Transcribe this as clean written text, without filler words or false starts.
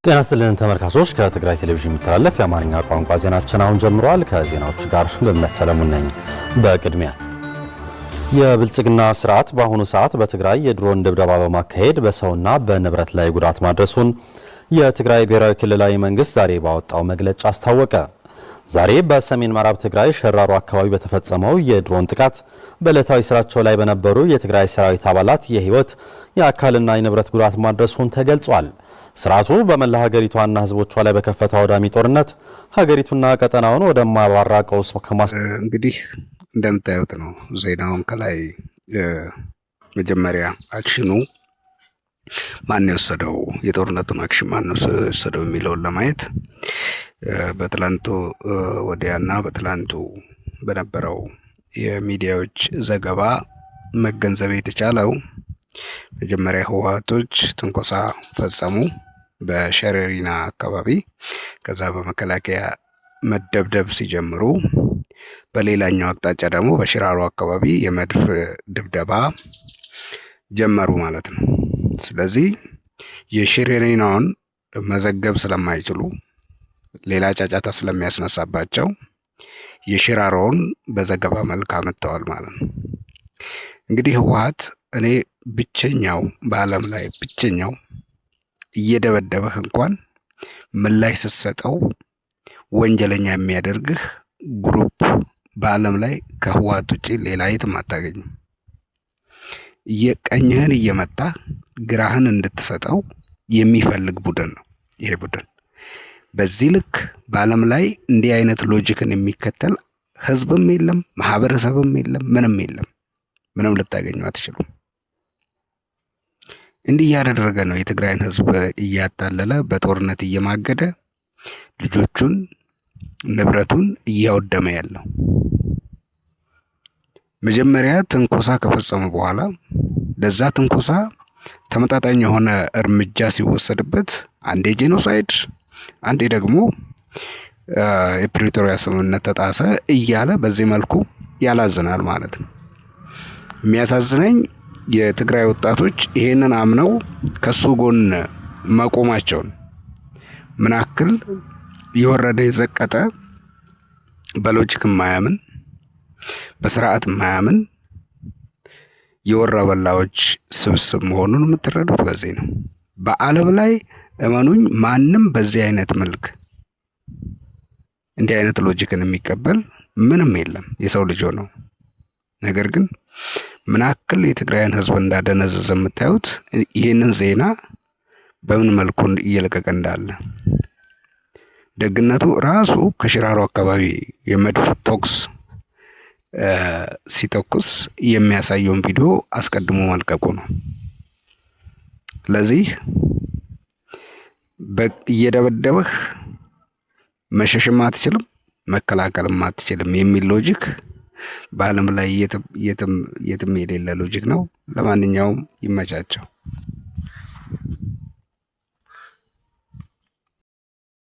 ጤና ይስጥልን ተመልካቾች፣ ከትግራይ ቴሌቪዥን የሚተላለፍ የአማርኛ ቋንቋ ዜናችን አሁን ጀምሯል። ከዜናዎቹ ጋር በእምነት ሰለሞን ነኝ። በቅድሚያ የብልጽግና ስርዓት በአሁኑ ሰዓት በትግራይ የድሮን ድብደባ በማካሄድ በሰውና በንብረት ላይ ጉዳት ማድረሱን የትግራይ ብሔራዊ ክልላዊ መንግስት ዛሬ ባወጣው መግለጫ አስታወቀ። ዛሬ በሰሜን ምዕራብ ትግራይ ሸራሮ አካባቢ በተፈጸመው የድሮን ጥቃት በዕለታዊ ስራቸው ላይ በነበሩ የትግራይ ሰራዊት አባላት የህይወት የአካልና የንብረት ጉዳት ማድረሱን ተገልጿል። ስርዓቱ በመላ ሀገሪቷና ህዝቦቿ ላይ በከፈተው አውዳሚ ጦርነት ሀገሪቱና ቀጠናውን ወደማያባራ ቀውስ እንግዲህ እንደምታዩት ነው። ዜናውን ከላይ መጀመሪያ አክሽኑ ማን የወሰደው የጦርነቱን አክሽን ማን የወሰደው የሚለውን ለማየት በትላንቱ ወዲያና በትላንቱ በነበረው የሚዲያዎች ዘገባ መገንዘብ የተቻለው መጀመሪያ ህወሓቶች ትንኮሳ ፈጸሙ በሸረሪና አካባቢ። ከዛ በመከላከያ መደብደብ ሲጀምሩ፣ በሌላኛው አቅጣጫ ደግሞ በሽራሮ አካባቢ የመድፍ ድብደባ ጀመሩ ማለት ነው። ስለዚህ የሸረሪናውን መዘገብ ስለማይችሉ ሌላ ጫጫታ ስለሚያስነሳባቸው የሽራሮውን በዘገባ መልክ አመጥተዋል ማለት ነው። እንግዲህ ህወሓት እኔ ብቸኛው በዓለም ላይ ብቸኛው እየደበደበህ እንኳን ምላሽ ስትሰጠው ወንጀለኛ የሚያደርግህ ግሩፕ በዓለም ላይ ከህወሓት ውጪ ሌላ የትም አታገኝም። ቀኝህን እየመታ ግራህን እንድትሰጠው የሚፈልግ ቡድን ነው ይሄ ቡድን። በዚህ ልክ በዓለም ላይ እንዲህ አይነት ሎጂክን የሚከተል ህዝብም የለም፣ ማህበረሰብም የለም፣ ምንም የለም። ምንም ልታገኙ አትችሉም። እንዲህ እያደረገ ነው የትግራይን ህዝብ እያታለለ በጦርነት እየማገደ ልጆቹን ንብረቱን እያወደመ ያለው። መጀመሪያ ትንኮሳ ከፈጸመ በኋላ ለዛ ትንኮሳ ተመጣጣኝ የሆነ እርምጃ ሲወሰድበት አንዴ ጄኖሳይድ፣ አንዴ ደግሞ የፕሪቶሪያ ስምምነት ተጣሰ እያለ በዚህ መልኩ ያላዝናል ማለት ነው። የሚያሳዝነኝ የትግራይ ወጣቶች ይሄንን አምነው ከሱ ጎን መቆማቸውን፣ ምን ያክል የወረደ የዘቀጠ በሎጂክ የማያምን በስርዓት የማያምን የወረበላዎች ስብስብ መሆኑን የምትረዱት በዚህ ነው። በዓለም ላይ እመኑኝ ማንም በዚህ አይነት መልክ እንዲህ አይነት ሎጂክን የሚቀበል ምንም የለም የሰው ልጅ ነው። ነገር ግን ምን ያክል የትግራይን ህዝብ እንዳደነዘዘ የምታዩት ይህንን ዜና በምን መልኩ እየለቀቀ እንዳለ። ደግነቱ ራሱ ከሽራሮ አካባቢ የመድፍ ቶክስ ሲተኩስ የሚያሳየውን ቪዲዮ አስቀድሞ መልቀቁ ነው። ስለዚህ እየደበደበህ መሸሽም አትችልም፣ መከላከልም አትችልም የሚል ሎጂክ በዓለም ላይ የትም የሌለ ሎጂክ ነው። ለማንኛውም ይመቻቸው።